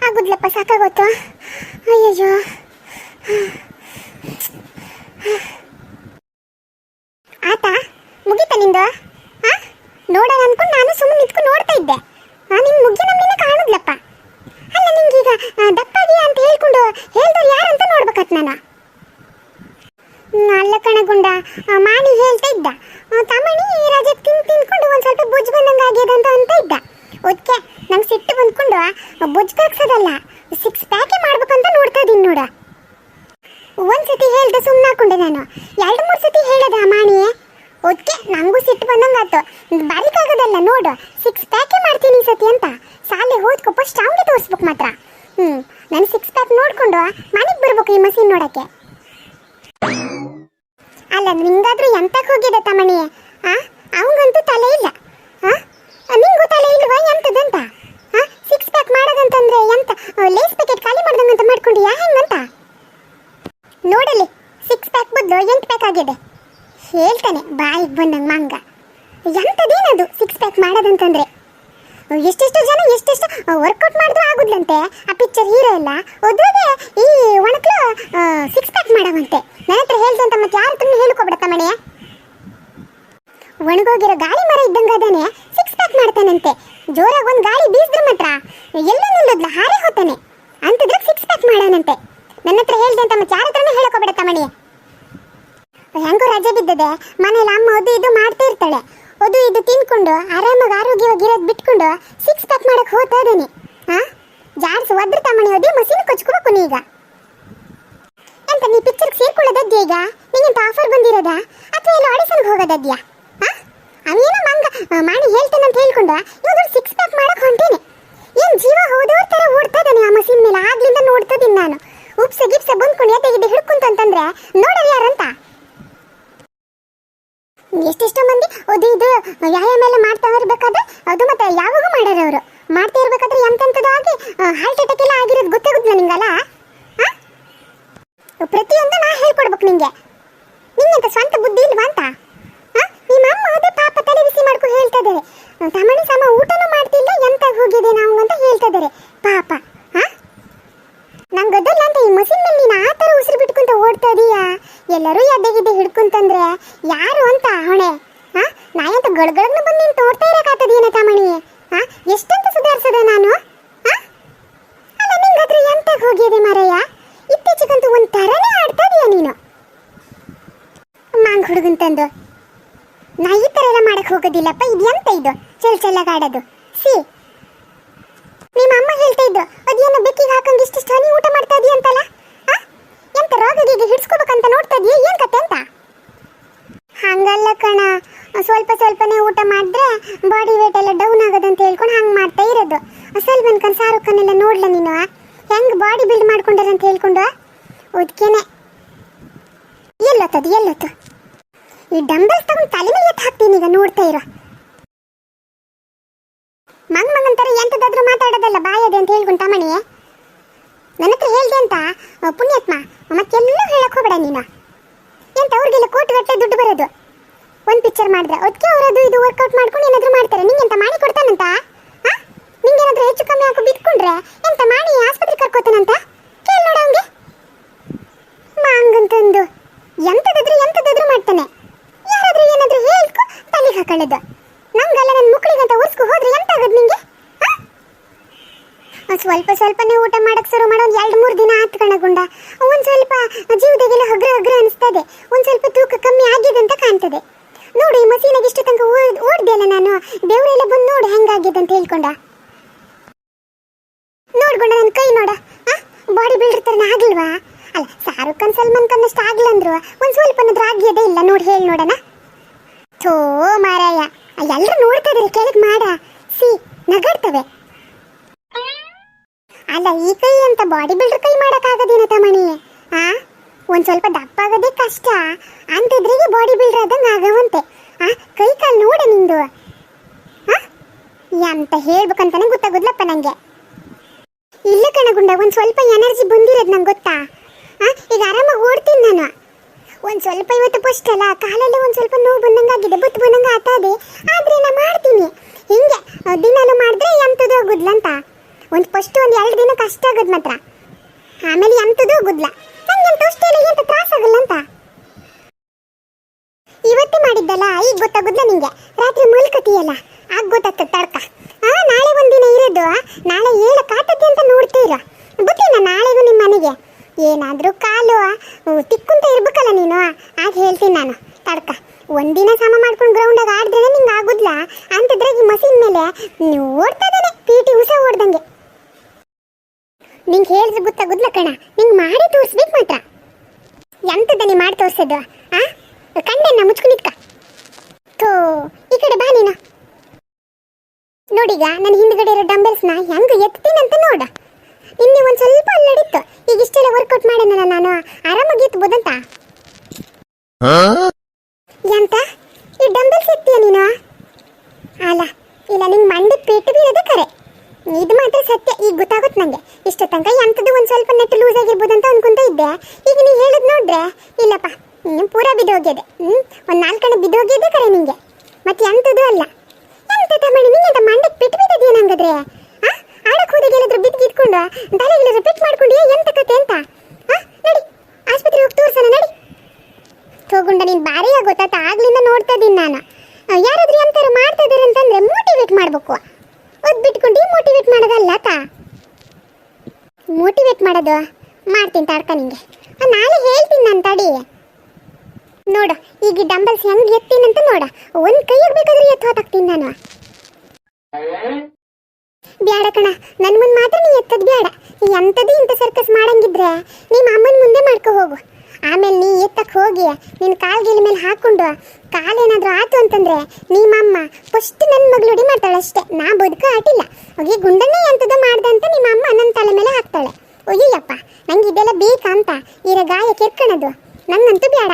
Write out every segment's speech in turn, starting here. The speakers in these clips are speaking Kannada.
ಆಗುದ್ಲಪ್ಪ, ಸಾಕಾಗೋತು. ಅಯ್ಯಯ್ಯೋ, ಆತ ಮುಗೀತಾ ನಿಂದು? ನೋಡೋಣ ಅನ್ಕೊಂಡು ನಾನು ಸುಮ್ಮನೆ ನಿಂತ್ಕೊಂಡು ನೋಡ್ತಾ ಇದ್ದೆ. ನಿನ್ ಮುಗಿ ನಮ್ಮಿನ ಕಾಣುದ್ಲಪ್ಪ. ಅಲ್ಲ, ನಿಂಗೀಗ ದಪ್ಪಾಗಿ ಅಂತ ಹೇಳ್ಕೊಂಡು ಹೇಳ್ದವ್ರು ಯಾರಂತ ನೋಡ್ಬೇಕತ್ ನಾನು. ಅಲ್ಲ ಕಣಗುಂಡ, ಮಾಣಿ ಹೇಳ್ತಾ ಇದ್ದ, ತಮಣಿ ರಜೆ ತಿನ್ಕೊಂಡು ಒಂದ್ ಸ್ವಲ್ಪ ಬುಜ್ ಬಂದಂಗ ಆಗ್ಯದಂತ ಅಂತ ಇದ್ದ. ಅದಕ್ಕೆ ನಂಗೆ ಸಿಟ್ಟು ಬಂದ್ಕೊಂಡು ಬುಜ್ ಕರ್ಸೋದಲ್ಲ, 6 ಪ್ಯಾಕೆ ಮಾಡ್ಬೇಕಂತ ನೋಡ್ತಾ ಇದೀನಿ ನೋಡ. ಒಂದ್ಸತಿ ಹೇಳ್ದೆ ಸುಮ್ಮನೆ ಹಾಕೊಂಡೆ ನಾನು, 2-3 ಸತಿ ಹೇಳದ ಮಾಣಿ. ಅದಕ್ಕೆ ನಂಗೂ ಸಿಟ್ಟು ಬಂದಂಗಾತು. ಬಾರಿಕಾಗೋದಲ್ಲ ನೋಡು, 6 ಪ್ಯಾಕೆ ಮಾಡ್ತೀನಿ ಈ ಸತಿ ಅಂತ. ಸಾಲೆ ಹೋದ್ಕೊ ಫಸ್ಟ್ ಅವ್ನಿಗೆ ತೋರಿಸ್ಬೇಕು ಮಾತ್ರ. ನಾನು 6 ಪ್ಯಾಕ್ ನೋಡ್ಕೊಂಡು ಮನೆಗೆ ಬರ್ಬೇಕು ಈ ಮಸೀನ್ ನೋಡಕ್ಕೆ. ಅಲ್ಲ, ನಿಂಗಾದ್ರೂ ಎಂತಕ್ಕೆ ಹೋಗಿದೆ ತಮಣಿ? ಅವಂಗಂತೂ ತಲೆ ಇಲ್ಲ. ನಿಂಗೂ ತಲೆ ಇಲ್ವಾ ಎಂತದಂತ? 6 ಪ್ಯಾಕ್ ಮಾಡೋದಂತಂದ್ರೆ ಎಂತ ಲೇಸ್ ಪ್ಯಾಕೆಟ್ ಖಾಲಿ ಮಾಡ್ದಂಗಂತ ಮಾಡ್ಕೊಂಡಿಯಾ ಹೆಂಗಂತ? ನೋಡಲಿ, 6 ಪ್ಯಾಕ್ ಬದಲು 8 ಪ್ಯಾಕ್ ಆಗಿದೆ. ಹೇಳ್ತಾನೆ ಬಾಯಿಗೆ ಬಂದಂಗೆ ಮಂಗ. ಎಂತದೇನದು 6 ಪ್ಯಾಕ್ ಮಾಡೋದಂತಂದ್ರೆ? ಎಷ್ಟೆಷ್ಟು ಜನ ಎಷ್ಟೆಷ್ಟು ವರ್ಕೌಟ್ ಮಾಡಿದ್ರು ಆಗುದ್ಲಂತೆ. ಆ ಪಿಕ್ಚರ್ ಹೀರೋ ಎಲ್ಲ ಒದ್ರಾಗೆ ಈ ಒಣಕ್ಲು 6 ಪ್ಯಾಕ್ ಮಾಡವಂತೆ. ನನ್ನ ಹತ್ರ ಹೇಳ್ದಂತ ಮತ್ತೆ ಯಾರ ಹತ್ರ ಹೇಳ್ಕೊಬಿಡತ್ತ ಮಣೆ. ಒಣಗೋಗಿರೋ ಗಾಳಿ ಮರ ಇದ್ದಂಗ ಅದಾನೆ 6 ಪ್ಯಾಕ್ ಮಾಡ್ತಾನಂತೆ. ಜೋರಾಗಿ ಒಂದು ಗಾಳಿ ಬೀಸಿದ್ರೆ ಮಾತ್ರ ಎಲ್ಲ ನಿಲ್ಲೋದ್ಲ ಹಾರೇ ಹೋತಾನೆ. ಅಂತಂದ್ರೆ 6 ಪ್ಯಾಕ್ ಮಾಡೋಣಂತೆ. ನನ್ನ ಹತ್ರ ಹೇಳ್ದಂತ ಮತ್ತೆ ಯಾರ ಹತ್ರನೂ ಹೇಳ್ಕೊಬಿಡತ್ತ ಮಣೆ. ಹೆಂಗೋ ರಜೆ ಬಿದ್ದದೆ, ಮನೇಲಿ ಅಮ್ಮ ಅದು ಇದು ಮಾಡ್ತಾ ಇರ್ತಾಳೆ. ಅದು ಇದು ತಿನ್ಕೊಂಡು ಆರಾಮಾಗಿ ಆರೋಗ್ಯವಾಗಿರೋದು ಬಿಟ್ಕೊಂಡು 6 ಪ್ಯಾಕ್ ಮಾಡಕ್ ಹೋಗ್ತಾ ಇದ್ದಾನೆ. ಜಾಡ್ಸ್ ಒದ್ರ ತಮ್ಮಣಿ ಹೋದಿ ಮಸೀನ್ ಕೊಚ್ಕೋಬೇಕು ನೀಗ. ಎಂತ ನೀ ಪಿಕ್ಚರ್ಗೆ ಸೇರ್ಕೊಳ್ಳೋದದ್ಯ ಈಗ? ನಿಂಗೆಂತ ಆಫರ್ ಬಂದಿರೋದ ಅಥವಾ ಎಲ್ಲ ಆಡಿಷನ್ಗೆ ಹೋಗೋದದ್ಯಾ? ಅವೇನೋ ಮಂಗ ಮಾಡಿ ಹೇಳ್ತೇನಂತ ಹೇಳ್ಕೊಂಡು ಇವಾಗ 6 ಪ್ಯಾಕ್ ಮಾಡಕ್ ಹೊಂಟೇನೆ. ಏನ್ ಜೀವ ಹೋದವ್ರ ತರ ಓಡ್ತಾ ಇದ್ದಾನೆ ಆ ಮಸೀನ್ ಮೇಲೆ. ಆಗ್ಲಿಂದ ನೋಡ್ತಾ ಇದ್ದೀನಿ ನಾನು. ಉಪ್ಸ ಗಿಪ್ಸ ಬಂದ್ಕೊಂಡು ಎದೆಗಿದ್ದೆ ಹಿಡ್ಕೊಂತ ಅಂತಂದ್ರೆ ನೋಡೋರು ಯಾರಂತ? ಎಷ್ಟೆಷ್ಟೋ ಮಂದಿ ಅದು ಇದು ವ್ಯಾಯಾಮ ಎಲ್ಲ ಮಾಡ್ತಾ ಇರ್ಬೇಕಾದ್ರೆ ಅದು ಮತ್ತೆ ಯಾವಾಗೂ ಮಾಡ್ಯಾರ ಅವರು. ಮಾಡ್ತಾ ಇರ್ಬೇಕಾದ್ರೆ ಎಂತೆಂಥದ್ದು ಆಗಿ ಹಾರ್ಟ್ ಅಟ್ಯಾಕ್ ಎಲ್ಲ ಆಗಿರೋದು ಗೊತ್ತಾಗುತ್ತಲ್ಲ ನಿಂಗಲ್ಲ? ಪ್ರತಿಯೊಂದು ನಾ ಹೇಳ್ಕೊಡ್ಬೇಕು ನಿಂಗೆ. ನಿಂಗೆಂತ ಸ್ವಂತ ಬುದ್ಧಿ ಇಲ್ವಾ ಅಂತ? ನಿಮ್ಮ ಅಮ್ಮ ಅದೇ ಪಾಪ ತಲೆ ಬಿಸಿ ಮಾಡ್ಕೊಂಡು ಹೇಳ್ತಾ ಇದ್ದಾರೆ. ತಮಣಿ ಸಮ ಊಟನೂ ಮಾಡ್ತಿಲ್ಲ, ಎಂತ ಹೋಗಿದೆ ನಾವು ಅಂತ ಹೇಳ್ತಾ ಇದ್ದಾರೆ ಪಾಪ. ನಂಗೆ ಗೊತ್ತಲ್ಲ ಅಂತ ಈ ಮಸೀನ್ ಮೇಲೆ ನೀನು ಆ ಥರ ಉಸಿರು ಬಿಟ್ಕೊಂತ ಓಡ್ತಾ ಇದೀಯಾ. ಎಲ್ಲರೂ ಎದ್ದೆಗಿದ್ದೆ ಹಿಡ್ಕೊಂತಂದ್ರೆ ಯಾರು ಅಂತ ಹೊಣೆ? ನಾ ಎಂತ ಗಳಗಳನ್ನ ಬಂದು ನಿಂತು ತೋಡ್ತಾ ಇರೋಕ್ಕಾಗ್ತದೇನ ತಮಣಿ? ಎಷ್ಟಂತ ಸುಧಾರಿಸದೆ ನಾನು? ಅಲ್ಲ, ನಿಂಗಾದ್ರೆ ಎಂತ ಹೋಗಿದೆ ಮಾರಯ್ಯ. ಇತ್ತೀಚೆಗಂತೂ ಒಂದು ಥರನೇ ಆಡ್ತಾ ಇದೀಯ ನೀನು. ಮಾಂಗ್ ಹುಡುಗಂತಂದು ನಾ ಈ ಥರ ಎಲ್ಲ ಮಾಡಕ್ ಹೋಗೋದಿಲ್ಲಪ್ಪ. ಇದು ಎಂತ ಇದು ಚೆಲ್ಲಾಗಾಡೋದು? ನಿಮ್ಮ ಅಮ್ಮ ಹೇಳ್ತಾ ಇದ್ದು ಅದೇನೋ ಬೆಕ್ಕಿಗೆ ಹಾಕಂಗೆ ಇಷ್ಟಿಷ್ಟು ಹನಿ ಊಟ ಮಾಡ್ತಾ ಇದೀಯ ಅಂತಲ್ಲ? ಎಂತ ರೋಗಿಗೆ ಹಿಡ್ಸ್ಕೋಬೇಕಂತ ನೋಡ್ತಾ ಇದೀಯ? ಏನ್ ಕತೆ ಅಂತ? ಹಂಗಲ್ಲ ಕಣ, ಸ್ವಲ್ಪ ಸ್ವಲ್ಪನೇ ಊಟ ಮಾಡಿದ್ರೆ ಬಾಡಿ ವೇಟ್ ಎಲ್ಲ ಡೌನ್ ಆಗೋದಂತ ಹೇಳ್ಕೊಂಡು ಹಂಗೆ ಮಾಡ್ತಾ ಇರೋದು. ಸಲ್ಮಾನ್ ಖಾನ್ ಶಾರುಖ್ ಖಾನ್ ಎಲ್ಲ ನೋಡ್ಲ ನೀನು ಹೆಂಗ್ ಬಾಡಿ ಬಿಲ್ಡ್ ಮಾಡ್ಕೊಂಡಾರಂತ ಹೇಳ್ಕೊಂಡು? ಅದಕ್ಕೇನೆ ಎಲ್ಲೊತ್ತು ಈ ಡಂಬಲ್ಸ್ ತಗೊಂಡು ತಲೆ ಮೇಲೆ ಎತ್ತು ಹಾಕ್ತೀನಿ ಈಗ, ನೋಡ್ತಾ ಇರೋ. ಮಂಗಂತರ ಎಂತದಾದ್ರೂ ಮಾತಾಡೋದಲ್ಲ ಬಾಯದೆ ಅಂತ ಹೇಳ್ಕೊಂಡು ತಮಣಿ. ನನ್ನ ಹತ್ರ ಹೇಳ್ದೆ ಅಂತ ಪುಣ್ಯಾತ್ಮ ಮತ್ತೆಲ್ಲೂ ಹೇಳಕ್ ಹೋಗ್ಬೇಡ ನೀನು. ಎಂತ ಅವ್ರಿಗೆಲ್ಲ ಕೋಟಿಗಟ್ಟಲೆ ದುಡ್ಡು ಬರೋದು ಒಂದು ಪಿಕ್ಚರ್ ಮಾಡಿದ್ರೆ. ಅದಕ್ಕೆ ಅವರದು ಇದು ವರ್ಕೌಟ್ ಮಾಡ್ಕೊಂಡು ಏನಾದರೂ ಮಾಡ್ತಾರೆ. ನಿಂಗೆಂತ ಮಾಡಿ ಕೊಡ್ತಾನಂತ? ನಿಂಗೇನಾದ್ರೂ ಹೆಚ್ಚು ಕಮ್ಮಿ ಹಾಕಿ ಬಿದ್ಕೊಂಡ್ರೆ ಎಂತ ಮಾಡಿ ಆಸ್ಪತ್ರೆ ಕರ್ಕೋತಾನಂತ? ಕೇಳಿ ನೋಡ ಅವನಿಗೆ. ಮಂಗಂತಂದು ಎಂತದಾದ್ರೂ ಮಾಡ್ತಾನೆ. ಯಾರಾದ್ರೂ ಏನಾದ್ರೂ ಹೇಳ್ಕೊ ತಲೆಗೆ ಹಾಕೊಳ್ಳೋದು. ನಂಗಲ್ಲ, ನನ್ನ ಮಕ್ಕಳಿಗಂತ ಉರ್ಸ್ಕೊ ಹೋದ್ರೆ ಎಂತ ಆಗೋದು ನಿಂಗೆ? ಸ್ವಲ್ಪನೇ ಊಟ ಮಾಡಕ್ ಶುರು ಮಾಡೋ 2-3 ದಿನ ಆತ್ ಕಣಗುಂಡ. ಒಂದ್ ಸ್ವಲ್ಪ ಜೀವದಾಗೆಲ್ಲ ಹಗ್ರ ಅನಿಸ್ತದೆ. ಒಂದ್ ಸ್ವಲ್ಪ ತೂಕ ಕಮ್ಮಿ ಆಗಿದೆ ಅಂತ ಕಾಣ್ತದೆ. ನೋಡು, ಈ ಮಸೀನಾಗ ಇಷ್ಟು ತನಕ ಓಡ್ದೆ ಅಲ್ಲ ನಾನು. ದೇವರೆಲ್ಲ ಬಂದು ನೋಡು ಹೆಂಗಾಗಿದೆ ಅಂತ ಹೇಳ್ಕೊಂಡ. ನೋಡ್ಕೊಂಡ ನನ್ನ ಕೈ ನೋಡ, ಬಾಡಿ ಬಿಲ್ಡರ್ ತರನ ಆಗಿಲ್ವಾ? ಅಲ್ಲ, ಶಾರುಖ್ ಖಾನ್ ಸಲ್ಮಾನ್ ಖಾನ್ ಅಷ್ಟು ಆಗ್ಲ ಅಂದ್ರು ಒಂದ್ ಸ್ವಲ್ಪನಾದ್ರೂ ಆಗಿಯದೇ ಇಲ್ಲ. ನೋಡಿ ಹೇಳಿ ನೋಡೋಣ. ಥೋ ಮಾರಾಯ, ಎಲ್ಲರೂ ನೋಡ್ತಾ ಇದ್ರೆ ಕೆಳಗೆ ಮಾಡ ನಗಾಡ್ತವೆ. ಅಲ್ಲ, ಈ ಕೈ ಅಂತ ಬಾಡಿ ಬಿಲ್ಡರ್ ಕೈ ಮಾಡಕ್ಕಾಗದೇನ ತಮಣಿ? ಒಂದ್ ಸ್ವಲ್ಪ ದಪ್ಪ ಆಗೋದೇ ಕಷ್ಟ ಅಂತಿದ್ರಿಗೆ ಬಾಡಿ ಬಿಲ್ಡರ್ ಆದಂಗೆ ಆಗವಂತೆ. ಕೈ ಕಾಲು ನೋಡ ನಿಂದು. ಎಂತ ಹೇಳ್ಬೇಕಂತಾನೆ ಗೊತ್ತಾಗೋದ್ಲಪ್ಪ ನಂಗೆ. ಇಲ್ಲ ಕಣಗುಂಡ, ಒಂದ್ ಸ್ವಲ್ಪ ಎನರ್ಜಿ ಬಂದಿರೋದು ನಂಗೆ ಗೊತ್ತಾ. ಈಗ ಆರಾಮಾಗಿ ಓಡ್ತೀನಿ ನಾನು. ಒಂದ್ ಸ್ವಲ್ಪ ಇವತ್ತು ಫಸ್ಟ್ ಅಲ್ಲ, ಕಾಲಲ್ಲಿ ಒಂದ್ ಸ್ವಲ್ಪ ನೋವು ಬಂದಂಗಾಗಿದೆ, ಬುತ್ತು ಬಂದಂಗ ಆತಾದೆ. ಆದ್ರೆ ನಾ ಮಾಡ್ತೀನಿ ಹಿಂಗೆ ದಿನಾಲು ಮಾಡಿದ್ರೆ ಗುದ್ಲ ಅಂತ ಒಂದು ಫಸ್ಟ್ ಒಂದು 2 ದಿನ ಕಷ್ಟ ಆಗದ್ ಮಾತ್ರ, ಆಮೇಲೆ ಎಂತದೂ ಗುದ್ಲ. ನಂಗೆ ಎಂತ ಅಷ್ಟೆಲ್ಲ ಎಂತ ತ್ರಾಸ ಆಗಲ್ಲ ಅಂತ ಇವತ್ತೇ ಮಾಡಿದ್ದಲ್ಲ, ಈಗ ಗೊತ್ತಾಗುದ್ಲ ನಿಂಗೆ. ರಾತ್ರಿ ಮಲ್ಕತಿಯಲ್ಲ ಆಗ ಗೊತ್ತಾಗ್ತದೆ ತಡ್ಕ. ನಾಳೆ ಒಂದಿನ ಇರೋದು, ನಾಳೆ ಹೇಳಕ್ಕಾಗ್ತದೆ ಅಂತ ನೋಡ್ತೀರ ಬುತ್ತಿನ ನಾಳೆಗೂ ನಿಮ್ಮ ಮನೆಗೆ ಏನಾದರೂ ಕಾಲು ತಿಕ್ಕುಂತ ಇರ್ಬೇಕಲ್ಲ ನೀನು, ಆಗ ಹೇಳ್ತೀನಿ ನಾನು ತಡ್ಕ. ಒಂದಿನ ಸಮ ಮಾಡ್ಕೊಂಡು ಗ್ರೌಂಡಾಗ ಆಡಿದ್ರೆ ನಿಂಗೆ ಆಗುದ್ಲ ಅಂತದ್ರಾಗ ಈ ಮಸೀನ್ ಮೇಲೆ ನೀವು ಓಡ್ತದಾನೆ PT ಉಷಾ ಓಡ್ದಂಗೆ. ನಿಂಗೆ ಹೇಳಿದ್ರೆ ಗೊತ್ತಾಗುದ್ಲ ಕಣ, ನಿಂಗೆ ಮಾಡಿ ತೋರಿಸ್ಬೇಕು ಮಾತ್ರ. ಎಂತದ ನೀ ಮಾಡಿ ತೋರಿಸೋದು? ಕಣ್ಣನ್ನ ಮುಚ್ಕೊಂಡಿದ್ಕ. ಥೋ ಈ ಕಡೆ ಬಾ ನೀನು. ನೋಡೀಗ ನನ್ನ ಹಿಂದ್ಗಡೆ ಇರೋ ಡಂಬಲ್ಸ್ನ ಹೆಂಗೆ ಎತ್ತೀನಂತ ನೋಡ. ನಿನ್ನೆ ಒಂದು ಸ್ವಲ್ಪ ಅಲ್ಲಡಿತ್ತು, ಈಗ ಇಷ್ಟೆಲ್ಲ ವರ್ಕೌಟ್ ಮಾಡೇನಲ್ಲ ನಾನು, ಆರಾಮಾಗಿ ಎತ್ಬೋದಂತ. ಎಂತ ಈ ಡಂಬಲ್ಸ್ ಎತ್ತೀಯ ನೀನು? ಅಲ್ಲ ಇಲ್ಲ, ನಿಂಗೆ ಮಂಡಿ ಪೇಟು ಬೀಳೋದೇ ಕರೆ. ಇದು ಮಾತ್ರ ಸತ್ಯ, ಈಗ ಗೊತ್ತಾಗುತ್ತೆ ನನಗೆ. ಇಷ್ಟ ತನಕ ಎಂಥದ್ದು ಒಂದು ಸ್ವಲ್ಪ ನೆಟ್ಟು ಲೂಸ್ ಆಗಿರ್ಬೋದಂತ ಅನ್ಕೊಂತ ಇದ್ದೆ. ಈಗ ನೀ ಹೇಳಿದ್ ನೋಡ್ರೆ ಇಲ್ಲಪ್ಪ, ಪೂರಾ ಬಿದ್ದೋಗ್ಯದೆ. ಒಂದು 4 ಕಡೆ ಬಿದ್ದೋಗ್ಯದೆ ಕರೆ ನಿಂಗೆ. ಮತ್ತೆ ಎಂಥದ್ದು ಅಲ್ಲ. ಎಂತ ತಮ್ಮಣ್ಣಿ ನಿಂಗೆ ಅಂತ ಮಂಡಕ್ಕೆ ಪೆಟ್ಟು ಬಿದ್ದದೇನು ಹಂಗಾದ್ರೆ? ಆಡಕ್ಕೆ ಹೋದಾಗ ಎಲ್ಲಾದ್ರೂ ಬಿದ್ದಿದ್ಕೊಂಡು ತಲೆಗೆಲ್ಲರೂ ಪೆಟ್ಟು ಮಾಡ್ಕೊಂಡು ಎಂತ ಕತೆ ಅಂತ? ನಡಿ ಆಸ್ಪತ್ರೆಗೆ ಹೋಗಿ ತೋರ್ಸೋಣ ನಡಿ. ತೋಗುಂಡ ನೀನು ಭಾರಿ ಆಗೋತ್ತ, ಆಗ್ಲಿಂದ ನೋಡ್ತಾ ಇದ್ದೀನಿ ನಾನು. ಯಾರಾದ್ರೂ ಎಂತಾರು ಮಾಡ್ತಾ ಇದ್ದಾರೆ ಅಂತಂದ್ರೆ ಮೋಟಿವೇಟ್ ಮಾಡ್ಬೇಕು, ಒದ್ ಬಿಟ್ಕೊಂಡು ಮೋಟಿವೇಟ್ ಮಾಡೋದಲ್ಲ ತಾ. ಮೋಟಿವೇಟ್ ಮಾಡೋದು ಮಾಡ್ತೀನಿ ತಡ್ಕ ನಿಂಗೆ, ನಾಳೆ ಹೇಳ್ತೀನಿ ನಾನು ತಡಿ. ನೋಡು ಈಗ ಡಂಬಲ್ಸ್ ಹೆಂಗೆ ಎತ್ತೀನಂತ ನೋಡ. ಒಂದು ಕೈಯಾಗ ಬೇಕಾದ್ರೆ ಎತ್ತು ಹೊತ್ತಾಕ್ತೀನಿ ನಾನು. ಬ್ಯಾಡ ಕಣ, ನನ್ನ ಮುಂದೆ ಮಾತ್ರ ನೀ ಎತ್ತದ್ ಬ್ಯಾಡ. ಎಂಥದ್ದು ಇಂಥ ಸರ್ಕಸ್ ಮಾಡಂಗಿದ್ರೆ ನಿಮ್ಮ ಅಮ್ಮನ ಮುಂದೆ ಮಾಡ್ಕೊ ಹೋಗು. ಆಮೇಲೆ ನೀ ಎತ್ತಕ್ಕೆ ಹೋಗಿ ನಿನ್ನ ಕಾಲ್ಗಿಲ ಮೇಲೆ ಹಾಕೊಂಡು ಕಾಲೇನಾದ್ರೂ ಆತು ಅಂತಂದ್ರೆ ನಿಮ್ಮಮ್ಮ ಫಸ್ಟ್ ನನ್ನ ಮಗಳು ಮಾಡ್ತಾಳೆ ಅಷ್ಟೇ. ನಾ ಬದುಕ ಆಟಿಲ್ಲ. ಹೋಗಿ ಗುಂಡನ್ನೇ ಎಂಥದ್ದು ಮಾಡ್ದೆ ಅಂತ ನಿಮ್ಮ ಅಮ್ಮ ನನ್ನ ತಲೆ ಮೇಲೆ ಹಾಕ್ತಾಳೆ. ಒಯ್ಯಪ್ಪ ನಂಗೆ ಇದೆಲ್ಲ ಬೇಕಾ ಅಂತ ಇರ ಗಾಯ ಕೆರ್ಕಣದು ನನ್ನಂತೂ ಬೇಡ.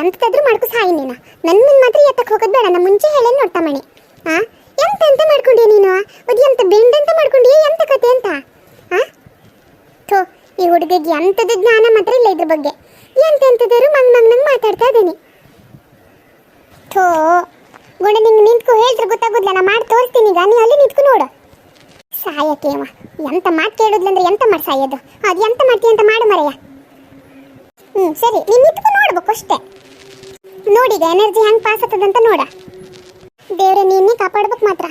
ಎಂಥಾದ್ರೂ ಮಾಡ್ಕೊ ಸಾಯಿ ನೀನು. ನನ್ನ ಮುಂದೆ ಮಾತ್ರ ಎತ್ತಕ್ಕೆ ಹೋಗೋದು ಬೇಡ. ನಮ್ಮ ಮುಂಚೆ ಹೇಳೇನು ನೋಡ್ತಾ ಮಣಿ. ಎಂತ ಮಾಡ್ಕೊಂಡಿ ನೀನು? ಅದು ಎಂತ ಬೆಂಡ್ ಅಂತ ಮಾಡ್ಕೊಂಡಿ? ಎಂತ ಕತೆ ಅಂತ? ಥೋ ಈ ಹುಡುಗಿಗೆ ಎಂಥದ್ದು ಜ್ಞಾನ ಮಾತ್ರ ಇಲ್ಲ ಇದ್ರ ಬಗ್ಗೆ. ಎಂತೆಂಥದ್ರು ಮಂಗ್ ಮಾತಾಡ್ತಾ ಇದ್ದೀನಿ. ಥೋ ಗುಂಡ ನಿಂಗೆ ನಿಂತ್ಕೊ, ಹೇಳ್ತಾರೆ ಗೊತ್ತಾಗೋದಿಲ್ಲ. ನಾ ಮಾಡಿ ತೋರಿಸ್ತೀನಿ ಈಗ, ನೀ ಅಲ್ಲಿ ನಿಂತ್ಕೊ ನೋಡು. ಸಾಯಕ್ಕೇವ ಎಂತ ಮಾತು ಕೇಳೋದ್ಲಂದ್ರೆ ಎಂತ ಮಾಡಿ ಸಾಯೋದು? ಅದು ಎಂತ ಮಾಡ್ತೀಯ ಅಂತ ಮಾಡು ಮರೆಯ. ಸರಿ ನೀನು ನಿಂತ್ಕೊ ನೋಡ್ಬೇಕು ಅಷ್ಟೇ. ನೋಡೀಗ ಎನರ್ಜಿ ಹೆಂಗೆ ಪಾಸ್ ಆಗ್ತದಂತ ನೋಡ. ದೇವ್ರೆ ನೀನೇ ಕಾಪಾಡ್ಬೇಕು ಮಾತ್ರ.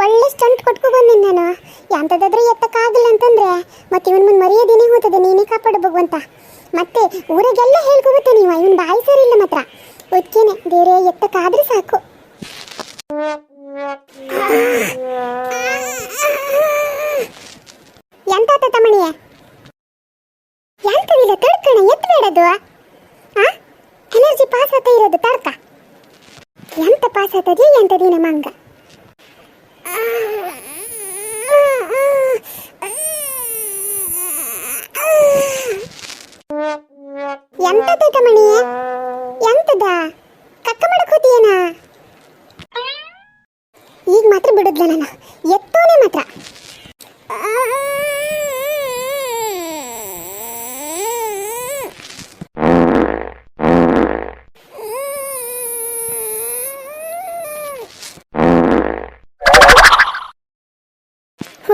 ಒಳ್ಳೆ ಸ್ಟಂಟ್ ಕೊಟ್ಕೊ ಬಂದಿನಿ ನಾನು. ಎಂಥದ್ದಾದ್ರೂ ಎತ್ತಕ್ಕಾಗಿಲ್ಲ ಅಂತಂದ್ರೆ ಮತ್ತೆ ಇವನ್ ಮುಂದೆ ಮರೆಯೋದೇನೇ ಹೋಗ್ತದೆ. ನೀನೇ ಕಾಪಾಡಬೇಕು ಅಂತ ಮತ್ತೆ ಊರಿಗೆಲ್ಲ ಹೇಳ್ಕೋಗುತ್ತೆ ನೀವು. ಇವನ್ ಬಾಯಿ ಸರಿ ಇಲ್ಲ ಮಾತ್ರ. ಒದ್ಕೇನೆ ದೇವ್ರೆ ಎತ್ತಕ್ಕಾದ್ರೆ ಸಾಕು. ಎಂತ ತಮ್ಮಣಿಯೇ? ಎಂತದಿಲ್ಲ ತಡ್ಕಣ, ಎತ್ತಬೇಡದು. ಎನರ್ಜಿ ಪಾಸ್ ಆಗ್ತಾ ಇರೋದು ತಡ್ಕ. ಎಂತ ಪಾಸ್ ಆಗ್ತದೆ ಎಂತದಿನ ಮಂಗ. ಎಂತದ ತಮ್ಮಣಿಯೇ? ಎಂತದ ಕಕ್ಕ ಮಾಡಕ್ ಹೋತಿಯೇನ? ಈಗ ಮಾತ್ರ ಬಿಡುದ್ಲ ನಾನು, ಎತ್ತೋನೆ ಮಾತ್ರ.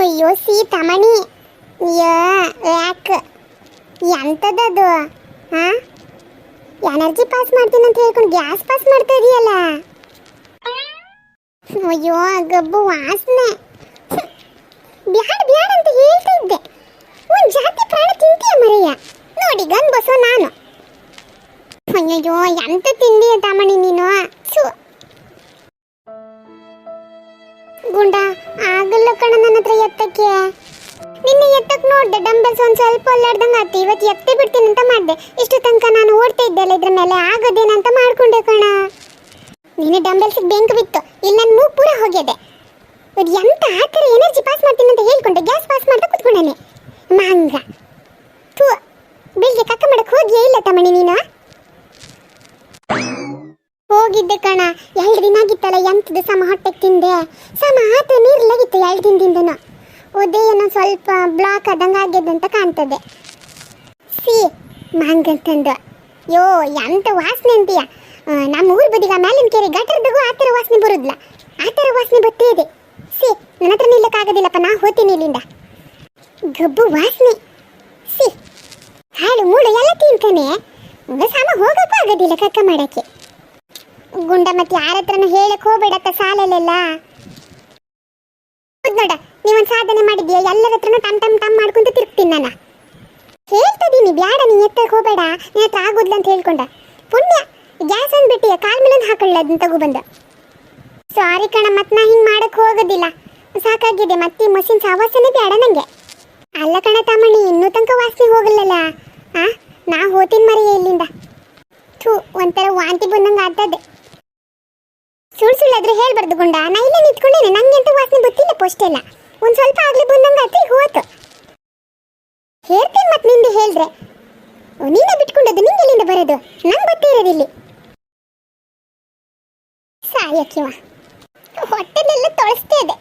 ಅಯ್ಯೋ ಸೀತಮಣಿ, ಯಾಕೆ ಎಂತದದು? ಎನರ್ಜಿ ಪಾಸ್ ಮಾಡ್ತೀನಿ ಅಂತ ಹೇಳ್ಕೊಂಡು ಗ್ಯಾಸ್ ಪಾಸ್ ಮಾಡ್ತಾ ಇದೀಯಲ್ಲ. ಅಯ್ಯೋ ಗಬ್ಬು ವಾಸನೆ. ಬ್ಯಾಡ ಬ್ಯಾಡ ಅಂತ ಹೇಳ್ತಾ ಇದ್ದೆ. ಒಂದು ಜಾತಿ ಪ್ರಾಣ ತಿಂತೀಯ ಮರೆಯ. ನೋಡಿ ಗಂದು ಬಸೋ ನಾನು. ಅಯ್ಯೋ ಎಂತ ತಿಂದೀಯ ತಮಣಿ ನೀನು? ಗುಂಡ ಆಗಲ್ಲ ಕಣ ನನ್ನ ಹತ್ರ ಎತ್ತಕ್ಕೆ. ನಿನ್ನೆ ಎತ್ತಕ್ಕೆ ನೋಡ್ದೆ, ಡಂಬಲ್ಸ್ ಒಂದು ಸ್ವಲ್ಪ ಅಲ್ಲಾಡ್ದಂಗೆ ಆಯ್ತು. ಇವತ್ತು ಎತ್ತೇ ಬಿಡ್ತೀನಿ ಅಂತ ಮಾಡಿದೆ. ಇಷ್ಟು ತನಕ ನಾನು ಓಡ್ತಾ ಇದ್ದೆಲ್ಲ ಇದ್ರ ಮೇಲೆ, ಆಗೋದೇನಂತ ಮಾಡ್ಕೊಂಡೆ ಕಣ. ನಿನ್ನೆ ಡಂಬಲ್ಸಿಗೆ ಬೆಂಕಿ ಬಿತ್ತು, ಇಲ್ಲಿ ನನ್ನ ಮೂಗು ಪೂರ ಹೋಗ್ಯದೆ. ಎಂತ ಆ ಥರ ಎನರ್ಜಿ ಪಾಸ್ ಮಾಡ್ತೀನಿ ಅಂತ ಹೇಳ್ಕೊಂಡೆ ಗ್ಯಾಸ್ ಪಾಸ್ ಮಾಡ್ತಾ ಕುತ್ಕೊಂಡಾನೆ ಮಂಗ. ಥೂ ಬೆಳಿಗ್ಗೆ ಕಕ್ಕ ಮಾಡಕ್ಕೆ ಹೋಗಿಯೇ ಇಲ್ಲ ತಮ್ಮಣಿ ನೀನು? ಹೋಗಿದ್ದೆ ಕಣ, 2 ದಿನ ಆಗಿತ್ತಲ್ಲ. ಎಂಥದ್ದು ಸಮ ಹೊಟ್ಟೆಗೆ ತಿಂದೆ. ಸಮ ಆತ ನೀರ್ಲಾಗಿತ್ತು 2 ದಿನದಿಂದನು. ಒದೇ ಏನೋ ಸ್ವಲ್ಪ ಬ್ಲಾಕ್ ಆದಂಗೆ ಆಗ್ಯದಂತ ಕಾಣ್ತದೆ. ಸಿ ಮಂಗಂತಂದು ಯೋ ಎಂತ ವಾಸನೆ ಅಂತೀಯ? ನಮ್ಮ ಊರು ಬದಿಗ ಮೇಲಿನ ಕೆರೆ ಗಟರ್ದಾಗೂ ಆ ಥರ ವಾಸನೆ ಬರೋದಿಲ್ಲ. ಆ ಥರ ವಾಸನೆ ಬರ್ತೇ ಇದೆ. ಸಿ ನನ್ನ ಹತ್ರ ನಿಲ್ಲಕ್ಕೆ ಆಗೋದಿಲ್ಲಪ್ಪ, ನಾ ಹೋಗ್ತೀನಿ ಇಲ್ಲಿಂದ. ಗಬ್ಬು ವಾಸನೆ, ಸಿ ಹಾಳು ಮೂಳು ಎಲ್ಲ ತಿಂತಾನೆ. ಒಂದು ಸಾಮ ಹೋಗಕ್ಕೂ ಆಗೋದಿಲ್ಲ ಕಕ್ಕ ಮಾಡಕ್ಕೆ. ಗುಂಡ ಮತ್ತೆ ಯಾರ ಹತ್ರನೂ ಹೇಳಕ್ ಹೋಗ್ಬೇಡಕ್ಕ ಸಾಲಲ್ಲೆಲ್ಲ. ಹೌದು ನೋಡ, ನೀವೊಂದು ಸಾಧನೆ ಮಾಡಿದ್ಯಾ, ಎಲ್ಲರ ಹತ್ರನೂ ಟಮ್ ಟಮ್ ಟಮ್ ಮಾಡ್ಕೊಂತ ತಿರುಗ್ತೀನಿ ನಾನು. ಹೇಳ್ತದೀನಿ ಬ್ಯಾಡ, ನೀನು ಎತ್ತಕ್ಕೆ ಹೋಗಬೇಡ, ನಿನ್ನ ಹತ್ರ ಆಗೋದಿಲ್ಲ ಅಂತ ಹೇಳ್ಕೊಂಡ. ಪುಣ್ಯ ಗ್ಯಾಸ್ ಅಂದ್ಬಿಟ್ಟಿಯ ಕಾಲ್ ಮೇಲೊಂದು ಹಾಕೊಳ್ಳ ಅದನ್ನ ತಗೊಬಂದ. ಸಾರಿ ಕಣ, ಮತ್ತೆ ನಾ ಹಿಂಗೆ ಮಾಡಕ್ಕೆ ಹೋಗೋದಿಲ್ಲ, ಸಾಕಾಗಿದೆ. ಮತ್ತೆ ಮಷಿನ್ ಸವಾಸನೆ ಬೇಡ ನನಗೆ. ಅಲ್ಲ ಕಣ ತಮ್ಮಣಿ, ಇನ್ನೂ ತನಕ ವಾಸನೆ ಹೋಗಲ್ಲಲ್ಲ. ನಾ ಹೋತಿನ ಮರಿಯ ಇಲ್ಲಿಂದ. ಥೂ, ಒಂಥರ ವಾಂತಿ ಬಂದಂಗೆ ಆಗ್ತದೆ. ಸುಳ್ಳು ಹೇಳ್ಬಾರ್ದು ಗುಂಡ, ನಾ ಇಲ್ಲೇ ನಿಂತ್ಕೊಂಡೇನೆ, ನಂಗೆ ಅಂತ ವಾಸನೆ ಗೊತ್ತಿಲ್ಲ ಪೋಸ್ಟೆಲ್ಲ. ಒಂದು ಸ್ವಲ್ಪ ಆಗ್ಲಿ ಬಂದಂಗೆ ಆತ್ರಿ ಹೋತು. ಹೇಳ್ತೇನೆ ಮತ್ತೆ ನಿಂದು ಹೇಳಿದ್ರೆ. ನೀನೇ ಬಿಟ್ಕೊಂಡದ್ದು, ನಿಂಗೆ ಎಲ್ಲಿಂದ ಬರೋದು? ನಂಗೆ ಗೊತ್ತೇ ಇರೋದಿಲ್ಲಿ. ಸಾಯಕ್ಕಿವ ಹೊಟ್ಟೆನೆಲ್ಲ ತೊಳಸ್ತಾ ಇದೆ.